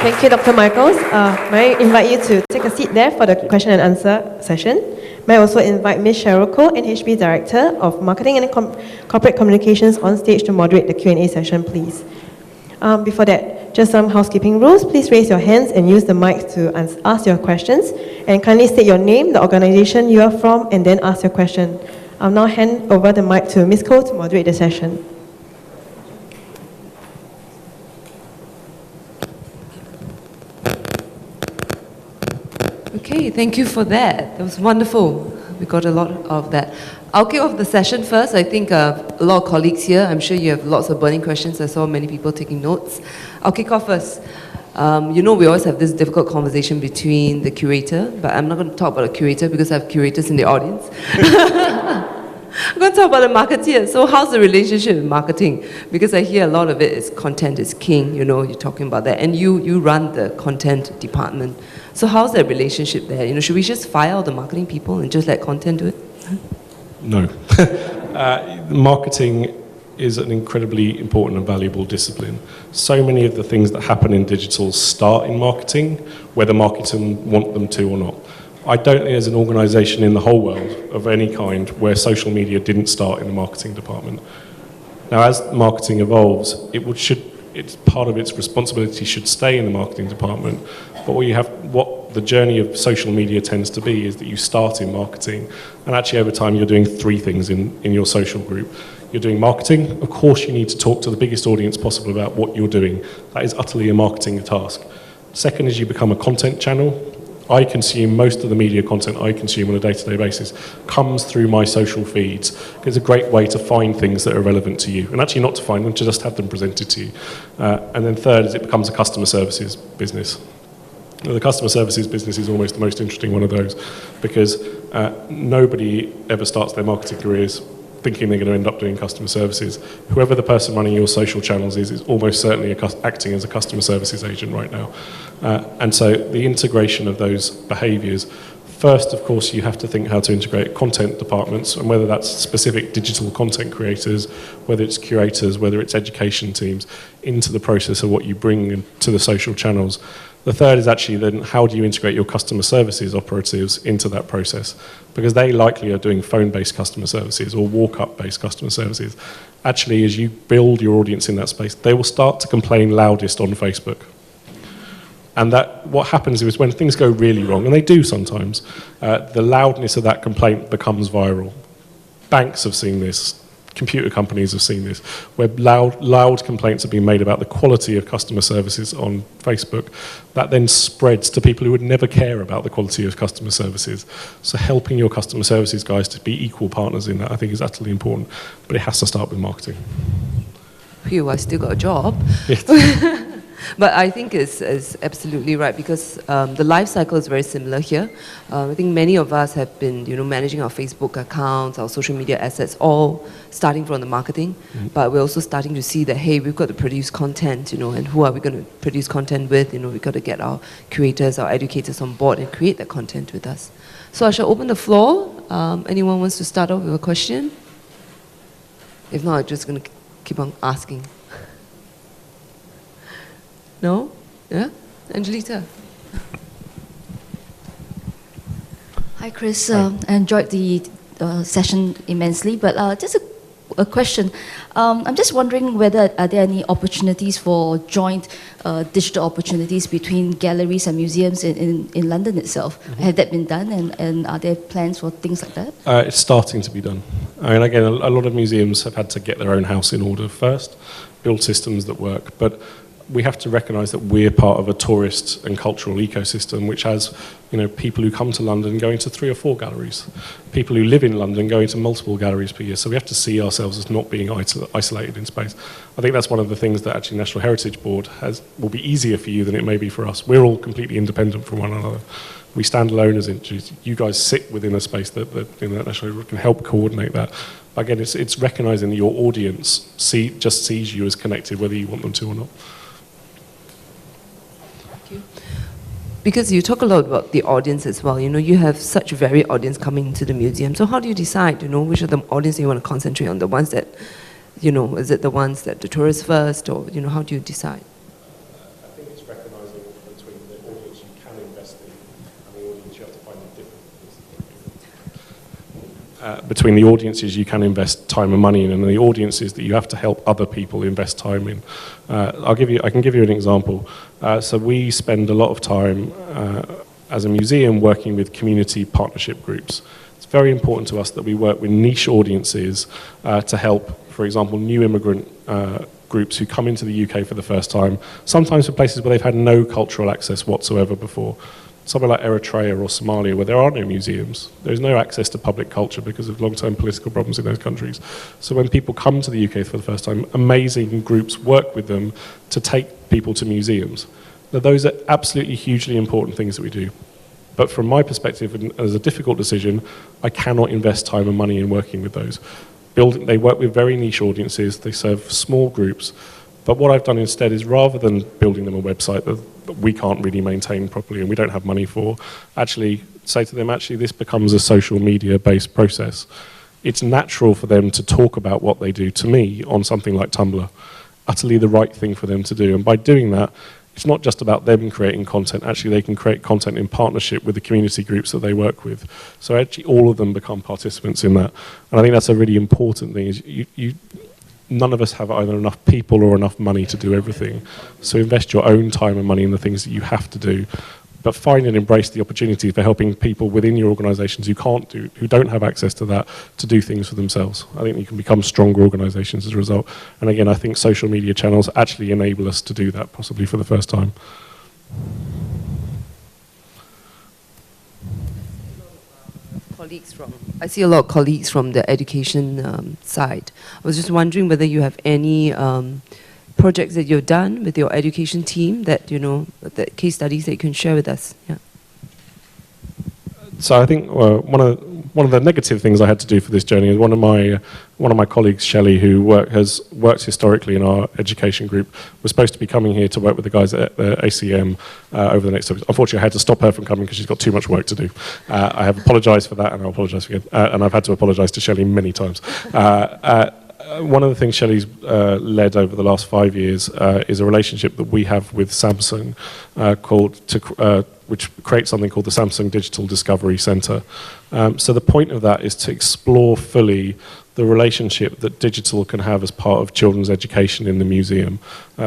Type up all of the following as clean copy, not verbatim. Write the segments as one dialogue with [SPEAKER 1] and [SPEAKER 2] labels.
[SPEAKER 1] Thank you, Dr. Michaels. May I invite you to take a seat there for the question and answer session. May I also invite Ms. Cheryl Koh, NHB Director of Marketing and Corporate Communications, on stage to moderate the Q&A session, please. Before that, just some housekeeping rules. Please raise your hands and use the mic to ask your questions. And kindly state your name, the organization you are from, and then ask your question. I'll now hand over the mic to Ms. Koh to moderate the session.
[SPEAKER 2] Okay, thank you for that. That was wonderful. We got a lot of that. I'll kick off the session first. I think a lot of colleagues here, I'm sure you have lots of burning questions. I saw many people taking notes. I'll kick off first. We always have this difficult conversation between the curator, but I'm not going to talk about the curator because I have curators in the audience. I'm going to talk about the marketeer. So how's the relationship with marketing? Because I hear a lot of it is content is king, you're talking about that. And you run the content department. So how's that relationship there? Should we just fire all the marketing people and just let content do it?
[SPEAKER 3] No. Marketing is an incredibly important and valuable discipline. So many of the things that happen in digital start in marketing, whether marketing want them to or not. I don't think there's an organisation in the whole world of any kind where social media didn't start in the marketing department. Now, as marketing evolves, it's part of its responsibility should stay in the marketing department. But what the journey of social media tends to be is that you start in marketing, and actually over time you're doing three things in your social group. You're doing marketing. Of course, you need to talk to the biggest audience possible about what you're doing. That is utterly a marketing task. Second is you become a content channel. I consume most of the media content I consume on a day-to-day basis comes through my social feeds. It's a great way to find things that are relevant to you, and actually not to find them, to just have them presented to you. And then third is it becomes a customer services business. Now, the customer services business is almost the most interesting one of those, because nobody ever starts their marketing careers thinking they're going to end up doing customer services. Whoever the person running your social channels is almost certainly acting as a customer services agent right now. And so the integration of those behaviours, first, of course, you have to think how to integrate content departments, and whether that's specific digital content creators, whether it's curators, whether it's education teams, into the process of what you bring to the social channels. The third is actually then how do you integrate your customer services operatives into that process? Because they likely are doing phone-based customer services or walk-up-based customer services. Actually, as you build your audience in that space, they will start to complain loudest on Facebook. And what happens is when things go really wrong, and they do sometimes, the loudness of that complaint becomes viral. Banks have seen this. Computer companies have seen this, where loud complaints have been made about the quality of customer services on Facebook. That then spreads to people who would never care about the quality of customer services. So helping your customer services guys to be equal partners in that, I think, is utterly important. But it has to start with marketing.
[SPEAKER 2] Phew, I still got a job. Yes. But I think it's absolutely right, because the life cycle is very similar here. I think many of us have been, managing our Facebook accounts, our social media assets, all starting from the marketing. Mm-hmm. But we're also starting to see that, hey, we've got to produce content, and who are we going to produce content with? We've got to get our curators, our educators on board and create that content with us. So I shall open the floor. Anyone wants to start off with a question? If not, I'm just going to keep on asking. No? Yeah? Angelita?
[SPEAKER 4] Hi, Chris. I enjoyed the session immensely, but just a question. I'm just wondering whether are there any opportunities for joint digital opportunities between galleries and museums in London itself? Mm-hmm. Has that been done, and are there plans for things like that? It's
[SPEAKER 3] starting to be done. I mean, again, a lot of museums have had to get their own house in order first, build systems that work, but we have to recognise that we're part of a tourist and cultural ecosystem which has, people who come to London going to 3 or 4 galleries, people who live in London going to multiple galleries per year. So we have to see ourselves as not being isolated in space. I think that's one of the things that actually National Heritage Board will be easier for you than it may be for us. We're all completely independent from one another. We stand alone as entities. You guys sit within a space that National can help coordinate that. Again, it's recognising that your audience just sees you as connected, whether you want them to or not.
[SPEAKER 2] Because you talk a lot about the audience as well. You have such a varied audience coming into the museum. So how do you decide, which of the audience you want to concentrate on? The ones that, is it the ones that the tourists first, or, how do you decide?
[SPEAKER 3] I think it's recognizing between the audiences you can invest time and money in and the audiences that you have to help other people invest time in. I can give you an example. So we spend a lot of time as a museum working with community partnership groups. It's very important to us that we work with niche audiences to help, for example, new immigrant groups who come into the UK for the first time, sometimes for places where they've had no cultural access whatsoever before. Somewhere like Eritrea or Somalia, where there are no museums. There's no access to public culture because of long-term political problems in those countries. So when people come to the UK for the first time, amazing groups work with them to take people to museums. Now, those are absolutely hugely important things that we do. But from my perspective, and as a difficult decision, I cannot invest time and money in working with those. They work with very niche audiences, they serve small groups. But what I've done instead is, rather than building them a website that we can't really maintain properly and we don't have money for, actually say to them, actually this becomes a social media based process. It's natural for them to talk about what they do to me on something like Tumblr. Utterly the right thing for them to do. And by doing that, it's not just about them creating content, actually they can create content in partnership with the community groups that they work with. So actually all of them become participants in that. And I think that's a really important thing, is none of us have either enough people or enough money to do everything. So invest your own time and money in the things that you have to do, but find and embrace the opportunity for helping people within your organisations who don't have access to that, to do things for themselves. I think you can become stronger organisations as a result. And again, I think social media channels actually enable us to do that, possibly for the first time.
[SPEAKER 2] I see a lot of colleagues from the education side. I was just wondering whether you have any projects that you've done with your education team that, the case studies that you can share with us. Yeah.
[SPEAKER 3] So I think one of the negative things I had to do for this journey is one of my colleagues, Shelley, who has worked historically in our education group, was supposed to be coming here to work with the guys at ACM over the next. Unfortunately, I had to stop her from coming because she's got too much work to do. I have apologised for that, and I'll apologise again. And I've had to apologise to Shelley many times. One of the things Shelley's led over the last 5 years is a relationship that we have with Samsung which creates something called the Samsung Digital Discovery Centre. So the point of that is to explore fully the relationship that digital can have as part of children's education in the museum.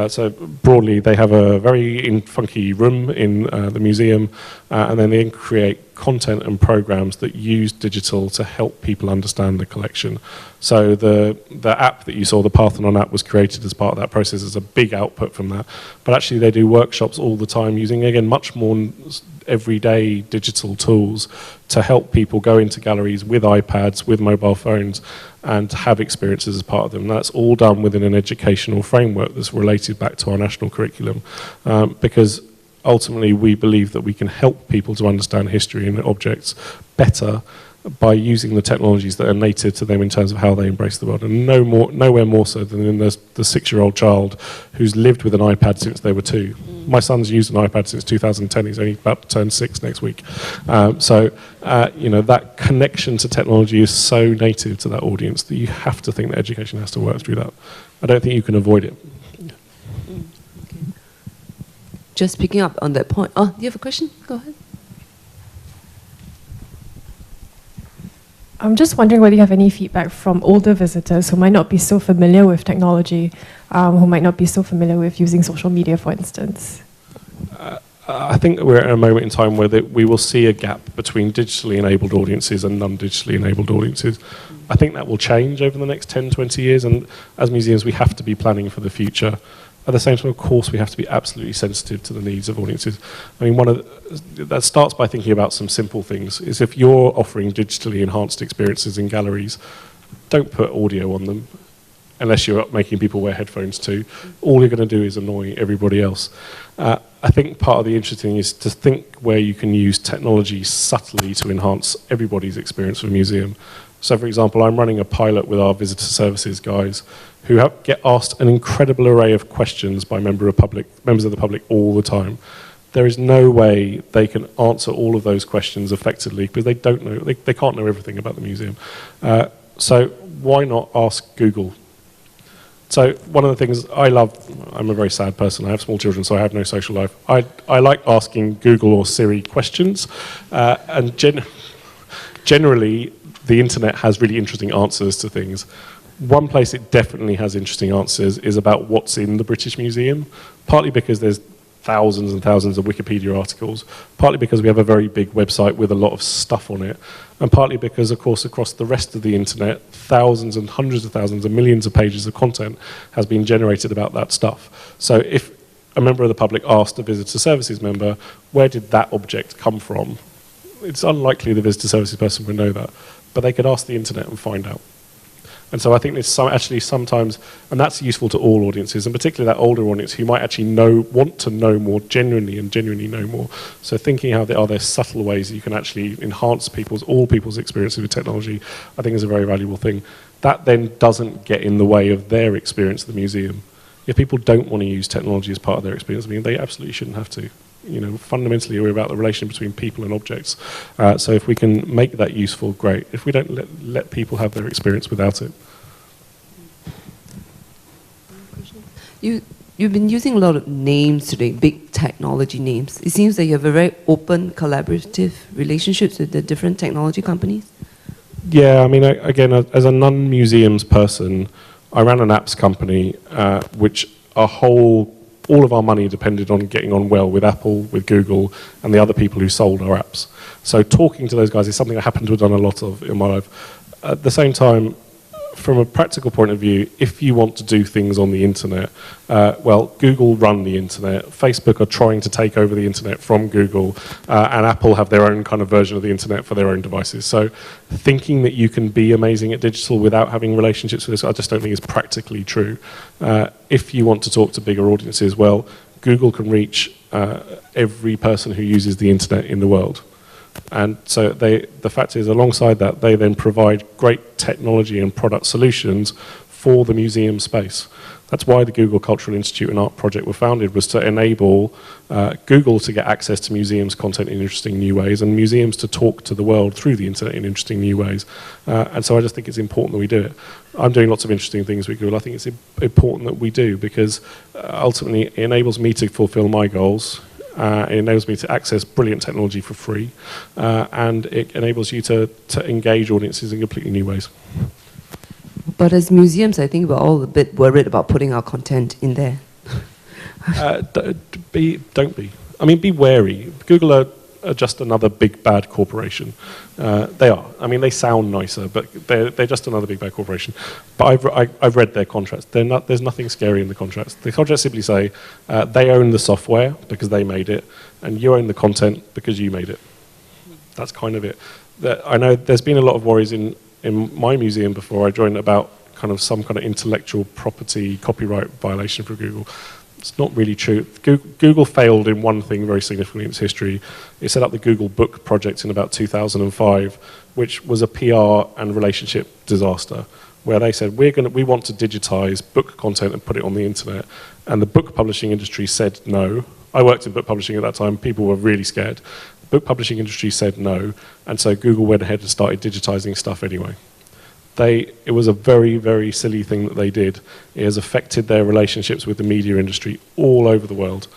[SPEAKER 3] So broadly, they have a very funky room in the museum, and then they create content and programs that use digital to help people understand the collection. So the app that you saw, the Parthenon app, was created as part of that process as a big output from that. But actually they do workshops all the time using, again, much more everyday digital tools to help people go into galleries with iPads, with mobile phones, and have experiences as part of them. That's all done within an educational framework that's related back to our national curriculum, because ultimately we believe that we can help people to understand history and objects better by using the technologies that are native to them in terms of how they embrace the world, and nowhere more so than in the 6-year-old child who's lived with an iPad since they were 2. My son's used an iPad since 2010. He's only about to turn 6 next week. That connection to technology is so native to that audience that you have to think that education has to work through that. I don't think you can avoid it.
[SPEAKER 2] Okay. Just picking up on that point. Oh, do you have a question? Go ahead.
[SPEAKER 5] I'm just wondering whether you have any feedback from older visitors who might not be so familiar with technology, who might not be so familiar with using social media, for instance.
[SPEAKER 3] I think we're at a moment in time where we will see a gap between digitally enabled audiences and non-digitally enabled audiences. I think that will change over the next 10, 20 years, and as museums we have to be planning for the future. At the same time, of course, we have to be absolutely sensitive to the needs of audiences. I mean, that starts by thinking about some simple things. Is if you're offering digitally enhanced experiences in galleries, don't put audio on them, unless you're making people wear headphones too. All you're going to do is annoy everybody else. I think part of the interesting is to think where you can use technology subtly to enhance everybody's experience of a museum. So, for example, I'm running a pilot with our visitor services guys who get asked an incredible array of questions by members of the public all the time. There is no way they can answer all of those questions effectively because they don't know, they can't know everything about the museum. So why not ask Google? So one of the things I love, I'm a very sad person, I have small children, so I have no social life. I like asking Google or Siri questions, and generally the internet has really interesting answers to things. One place it definitely has interesting answers is about what's in the British Museum, partly because there's thousands and thousands of Wikipedia articles, partly because we have a very big website with a lot of stuff on it, and partly because, of course, across the rest of the internet, thousands and hundreds of thousands and millions of pages of content has been generated about that stuff. So if a member of the public asked a visitor services member, where did that object come from? It's unlikely the visitor services person would know that, but they could ask the internet and find out. And so I think it's actually sometimes, and that's useful to all audiences, and particularly that older audience who might actually want to know more genuinely know more. So thinking how are there subtle ways that you can actually enhance all people's experiences with technology, I think is a very valuable thing. That then doesn't get in the way of their experience of the museum. If people don't want to use technology as part of their experience, I mean, they absolutely shouldn't have to. Fundamentally, we're about the relation between people and objects. So if we can make that useful, great. If we don't let people have their experience without it.
[SPEAKER 2] You've been using a lot of names today, big technology names. It seems that you have a very open, collaborative relationships with the different technology companies.
[SPEAKER 3] Yeah, I mean, again, as a non-museums person, I ran an apps company, which all of our money depended on getting on well with Apple, with Google, and the other people who sold our apps. So talking to those guys is something I happen to have done a lot of in my life. At the same time, from a practical point of view, if you want to do things on the internet, well, Google run the internet, Facebook are trying to take over the internet from Google, and Apple have their own kind of version of the internet for their own devices. So thinking that you can be amazing at digital without having relationships with this, I just don't think is practically true. If you want to talk to bigger audiences, well, Google can reach every person who uses the internet in the world. And so the fact is, alongside that, they then provide great technology and product solutions for the museum space. That's why the Google Cultural Institute and Art Project were founded, was to enable Google to get access to museums' content in interesting new ways, and museums to talk to the world through the internet in interesting new ways. And so I just think it's important that we do it. I'm doing lots of interesting things with Google. I think it's important that we do, because ultimately it enables me to fulfill my goals. It enables me to access brilliant technology for free, and it enables you to engage audiences in completely new ways.
[SPEAKER 2] But as museums, I think we're all a bit worried about putting our content in there.
[SPEAKER 3] Don't be. I mean, be wary. Google are just another big bad corporation. They are. I mean, they sound nicer, but they're just another big bad corporation. But I've read their contracts. There's nothing scary in the contracts. The contracts simply say they own the software because they made it, and you own the content because you made it. That's kind of it. I know there's been a lot of worries in my museum before I joined about kind of some kind of intellectual property copyright violation for Google. It's not really true. Google failed in one thing very significantly in its history. It set up the Google Book Project in about 2005, which was a PR and relationship disaster, where they said, we want to digitize book content and put it on the internet. And the book publishing industry said no. I worked in book publishing at that time. People were really scared. The book publishing industry said no. And so Google went ahead and started digitizing stuff anyway. It was a very, very silly thing that they did. It has affected their relationships with the media industry all over the world.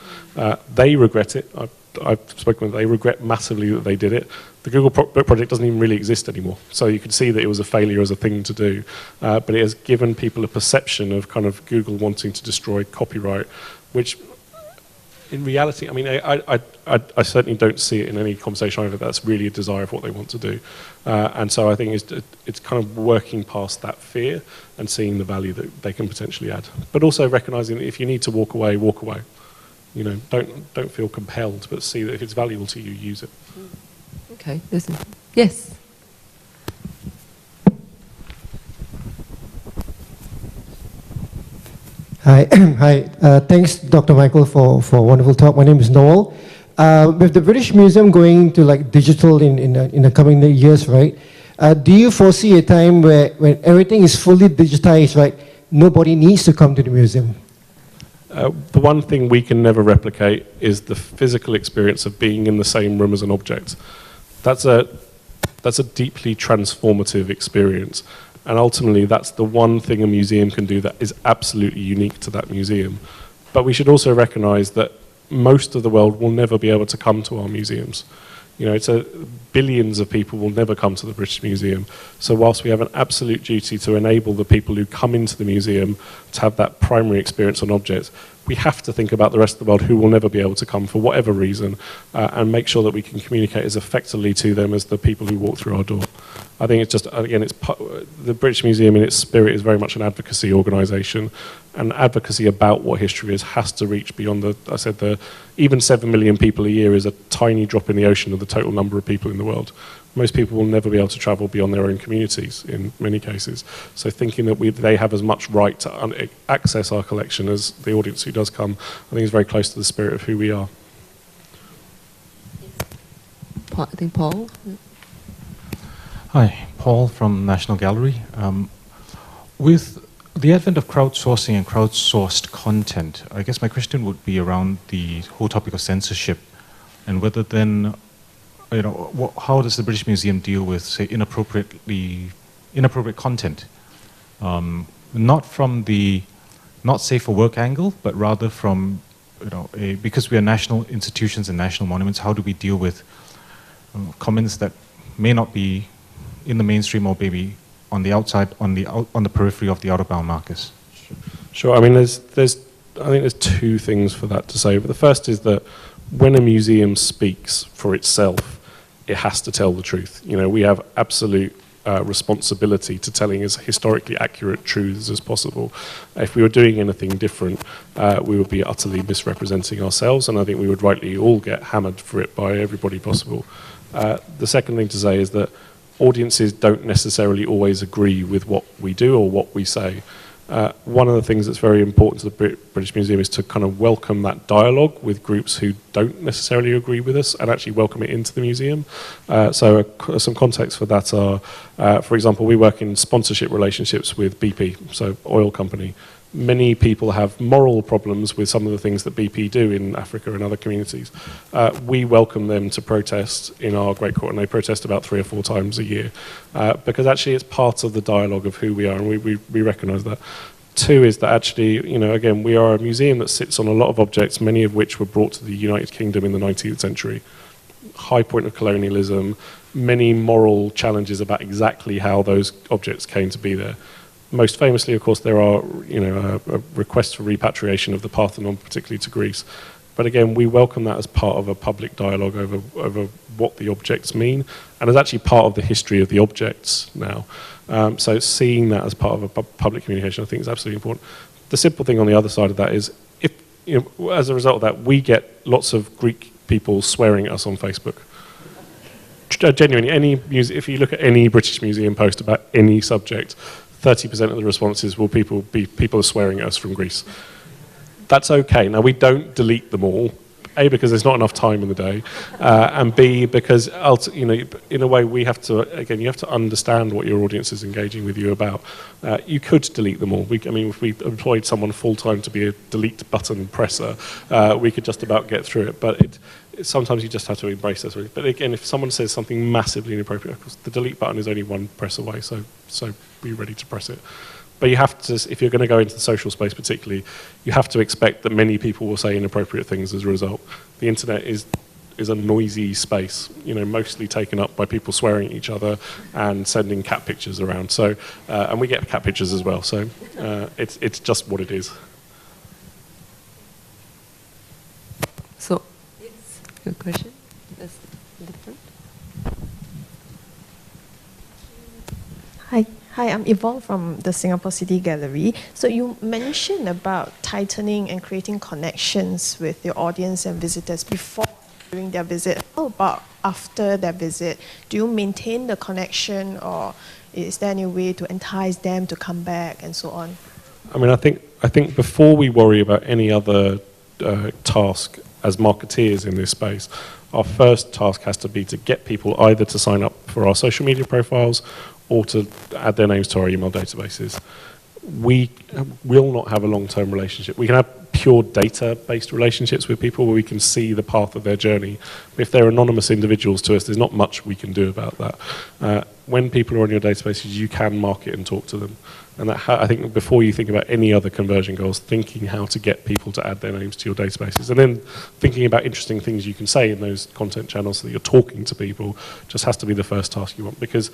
[SPEAKER 3] They regret it. I've spoken with them. They regret massively that they did it. The Google Book Project doesn't even really exist anymore. So you could see that it was a failure as a thing to do. But it has given people a perception of kind of Google wanting to destroy copyright, which in reality, I mean, I certainly don't see it in any conversation either. That's really a desire of what they want to do. And so I think it's kind of working past that fear and seeing the value that they can potentially add. But also recognizing that if you need to walk away, walk away. You know, don't feel compelled, but see that if it's valuable to you, use it.
[SPEAKER 2] Okay, listen. Yes.
[SPEAKER 6] Hi, hi. Thanks, Dr. Michael, for a wonderful talk. My name is Noel. With the British Museum going to like digital in the coming years, right? Do you foresee a time where when everything is fully digitized, right? Nobody needs to come to the museum.
[SPEAKER 3] The one thing we can never replicate is the physical experience of being in the same room as an object. That's a deeply transformative experience. And ultimately, that's the one thing a museum can do that is absolutely unique to that museum. But we should also recognize that most of the world will never be able to come to our museums. You know, billions of people will never come to the British Museum. So whilst we have an absolute duty to enable the people who come into the museum to have that primary experience on objects, we have to think about the rest of the world who will never be able to come for whatever reason, and make sure that we can communicate as effectively to them as the people who walk through our door. I think it's just, again, the British Museum in its spirit is very much an advocacy organisation, and advocacy about what history is has to reach beyond even 7 million people a year is a tiny drop in the ocean of the total number of people in the world. Most people will never be able to travel beyond their own communities in many cases. So thinking that they have as much right to access our collection as the audience who does come, I think is very close to the spirit of who we are.
[SPEAKER 2] I think Paul?
[SPEAKER 7] Hi, Paul from National Gallery. With the advent of crowdsourcing and crowdsourced content, I guess my question would be around the whole topic of censorship, and whether then, you know, how does the British Museum deal with, say, inappropriate content? Not from the not safe for work angle, but rather from, you know, because we are national institutions and national monuments, how do we deal with comments that may not be in the mainstream or maybe on the outside, on the periphery of the out-of-bound markers?
[SPEAKER 3] Sure. I mean, I think there's two things for that to say. But the first is that when a museum speaks for itself, it has to tell the truth. You know, we have absolute responsibility to telling as historically accurate truths as possible. If we were doing anything different, we would be utterly misrepresenting ourselves, and I think we would rightly all get hammered for it by everybody possible. The second thing to say is that audiences don't necessarily always agree with what we do or what we say. One of the things that's very important to the British Museum is to kind of welcome that dialogue with groups who don't necessarily agree with us and actually welcome it into the museum. So some context for that are, for example, we work in sponsorship relationships with BP, so oil company. Many people have moral problems with some of the things that BP do in Africa and other communities. We welcome them to protest in our Great Court, and they protest about 3 or 4 times a year, because actually it's part of the dialogue of who we are, and we recognise that. 2 is that actually, you know, again, we are a museum that sits on a lot of objects, many of which were brought to the United Kingdom in the 19th century. High point of colonialism, many moral challenges about exactly how those objects came to be there. Most famously, of course, there are, you know, requests for repatriation of the Parthenon, particularly to Greece. But again, we welcome that as part of a public dialogue over what the objects mean, and as actually part of the history of the objects now. So seeing that as part of a public communication, I think is absolutely important. The simple thing on the other side of that is, if, you know, as a result of that, we get lots of Greek people swearing at us on Facebook. Genuinely, if you look at any British Museum post about any subject, 30% of the responses will people are swearing at us from Greece. That's okay. Now, we don't delete them all. A, because there's not enough time in the day, and B, because, you know, in a way we have to, again, you have to understand what your audience is engaging with you about. You could delete them all. I mean, if we employed someone full-time to be a delete button presser, we could just about get through it, but sometimes you just have to embrace this. But again, if someone says something massively inappropriate, of course, the delete button is only one press away, so be ready to press it. But you have to, if you're going to go into the social space particularly, you have to expect that many people will say inappropriate things as a result. The internet is a noisy space, you know, mostly taken up by people swearing at each other and sending cat pictures around. So, and we get cat pictures as well. So, it's just what it is.
[SPEAKER 2] So, good question. That's different.
[SPEAKER 8] Hi, I'm Yvonne from the Singapore City Gallery. So you mentioned about tightening and creating connections with your audience and visitors before, during their visit. How about after their visit? Do you maintain the connection, or is there any way to entice them to come back and so on?
[SPEAKER 3] I mean, I think before we worry about any other task as marketeers in this space, our first task has to be to get people either to sign up for our social media profiles or to add their names to our email databases. We will not have a long-term relationship. We can have pure data-based relationships with people where we can see the path of their journey. But if they're anonymous individuals to us, there's not much we can do about that. When people are on your databases, you can market and talk to them. And that I think before you think about any other conversion goals, thinking how to get people to add their names to your databases, and then thinking about interesting things you can say in those content channels so that you're talking to people, just has to be the first task you want. Because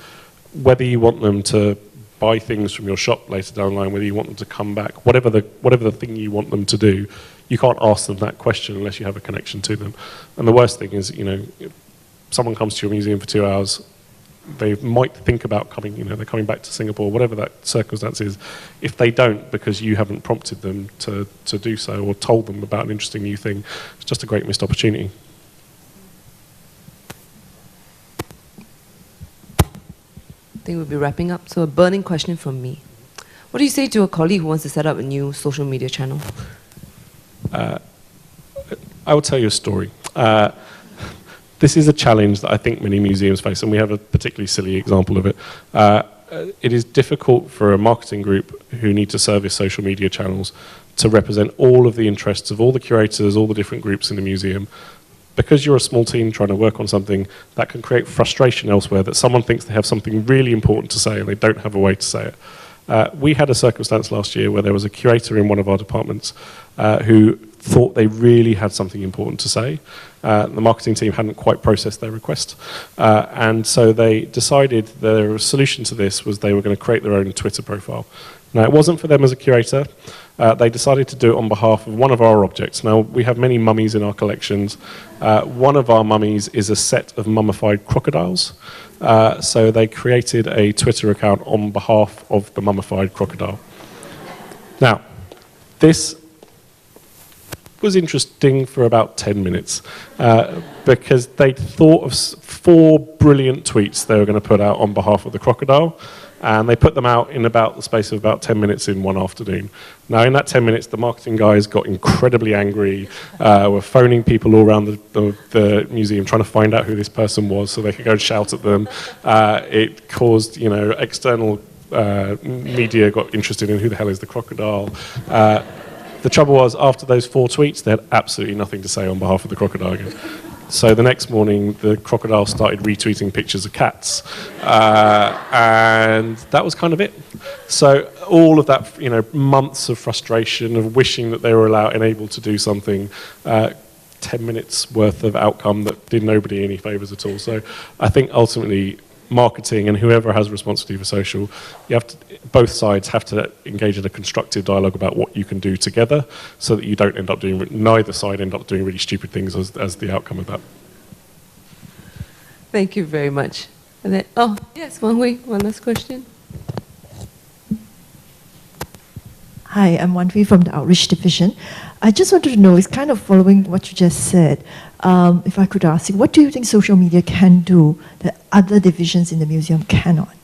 [SPEAKER 3] whether you want them to buy things from your shop later down the line, whether you want them to come back, whatever the thing you want them to do, you can't ask them that question unless you have a connection to them. And the worst thing is, if someone comes to your museum for 2 hours, they might think about coming, they're coming back to Singapore, whatever that circumstance is. If they don't, because you haven't prompted them to do so or told them about an interesting new thing, it's just a great missed opportunity.
[SPEAKER 2] I think we'll be wrapping up. So a burning question from me. What do you say to a colleague who wants to set up a new social media channel?
[SPEAKER 3] I will tell you a story. This is a challenge that I think many museums face, and we have a particularly silly example of it. It is difficult for a marketing group who need to service social media channels to represent all of the interests of all the curators, all the different groups in the museum. Because you're a small team trying to work on something, that can create frustration elsewhere, that someone thinks they have something really important to say and they don't have a way to say it. We had a circumstance last year where there was a curator in one of our departments who thought they really had something important to say. The marketing team hadn't quite processed their request. And so they decided their solution to this was they were going to create their own Twitter profile. Now, it wasn't for them as a curator. They decided to do it on behalf of one of our objects. Now, we have many mummies in our collections. One of our mummies is a set of mummified crocodiles. So they created a Twitter account on behalf of the mummified crocodile. Now, this was interesting for about 10 minutes because they thought of 4 brilliant tweets they were going to put out on behalf of the crocodile, and they put them out in about the space of about 10 minutes in one afternoon. Now, in that 10 minutes, the marketing guys got incredibly angry, were phoning people all around the museum trying to find out who this person was so they could go and shout at them. It caused, external media got interested in who the hell is the crocodile. The trouble was, after those 4 tweets, they had absolutely nothing to say on behalf of the crocodile again. So the next morning, the crocodile started retweeting pictures of cats. And that was kind of it. So all of that, months of frustration, of wishing that they were allowed and able to do something, 10 minutes worth of outcome that did nobody any favors at all. So I think ultimately, marketing and whoever has responsibility for social, both sides have to engage in a constructive dialogue about what you can do together so that you don't end up neither side end up doing really stupid things as the outcome of that.
[SPEAKER 2] Thank you very much. And then, yes, one last question.
[SPEAKER 9] Hi, I'm Wanvi from the Outreach Division. I just wanted to know, it's kind of following what you just said. If I could ask you, what do you think social media can do that other divisions in the museum cannot?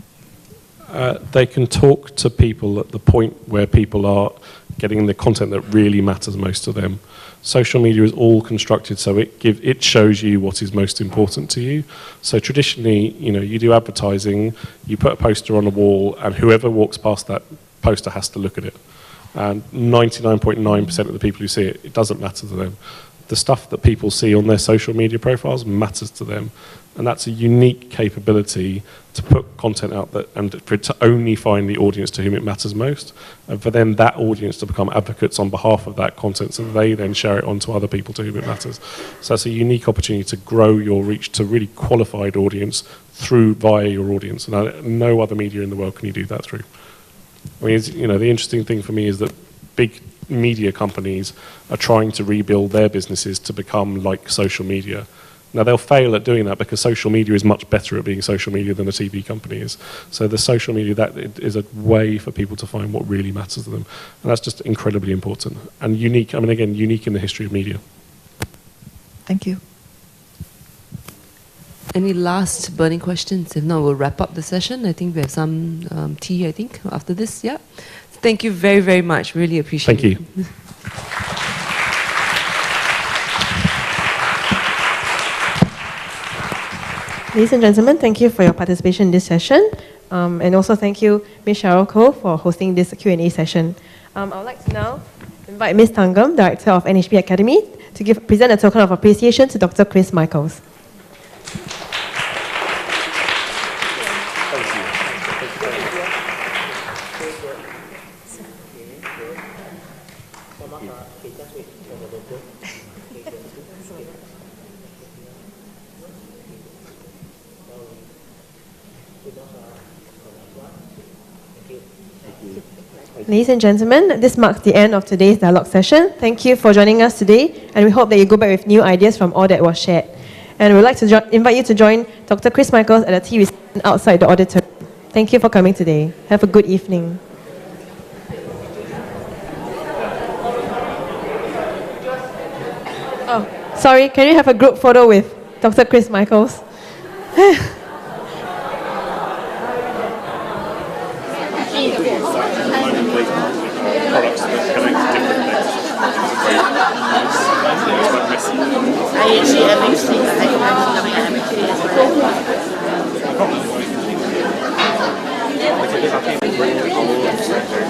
[SPEAKER 3] They can talk to people at the point where people are getting the content that really matters most to them. Social media is all constructed so it shows you what is most important to you. So traditionally, you do advertising, you put a poster on a wall, and whoever walks past that poster has to look at it. And 99.9% of the people who see it, it doesn't matter to them. The stuff that people see on their social media profiles matters to them. And that's a unique capability to put content out and for it to only find the audience to whom it matters most, and for then that audience to become advocates on behalf of that content so they then share it on to other people to whom it matters. So that's a unique opportunity to grow your reach to really qualified audience via your audience. And no other media in the world can you do that through. I mean, the interesting thing for me is that big media companies are trying to rebuild their businesses to become like social media. Now, they'll fail at doing that because social media is much better at being social media than a TV company is. So the social media, that is a way for people to find what really matters to them. And that's just incredibly important and unique. I mean, again, unique in the history of media.
[SPEAKER 9] Thank you.
[SPEAKER 2] Any last burning questions? If not, we'll wrap up the session. I think we have some tea, after this. Yeah. Thank you very, very much. Really appreciate it.
[SPEAKER 3] Thank you.
[SPEAKER 1] Ladies and gentlemen, thank you for your participation in this session. And also thank you, Ms. Cheryl Koh, for hosting this Q&A session. I would like to now invite Ms. Tangam, Director of NHB Academy, to present a token of appreciation to Dr. Chris Michaels.
[SPEAKER 3] Thank you.
[SPEAKER 1] Ladies and gentlemen, this marks the end of today's dialogue session. Thank you for joining us today, and we hope that you go back with new ideas from all that was shared. And we'd like to invite you to join Dr. Chris Michaels at a tea reception outside the auditorium. Thank you for coming today. Have a good evening. Oh, sorry, can you have a group photo with Dr. Chris Michaels?